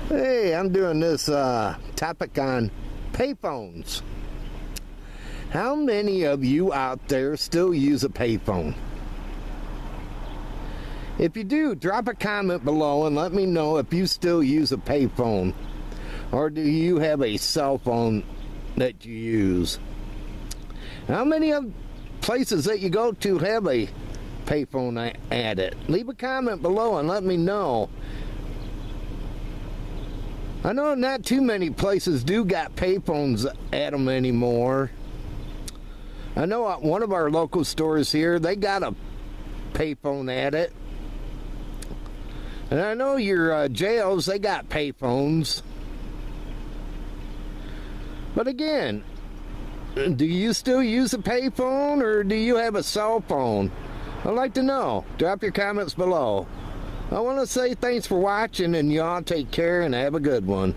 Hey, I'm doing this topic on payphones. How many of you out there still use a payphone? If you do, drop a comment below and let me know if you still use a payphone, or do you have a cell phone that you use? How many of places that you go to have a payphone at it? Leave a comment below and let me know. I know not too many places do got payphones at them anymore. I know at one of our local stores here, they got a payphone at it. And I know your jails, they got payphones. But again, do you still use a payphone or do you have a cell phone? I'd like to know. Drop your comments below. I want to say thanks for watching, and y'all take care and have a good one.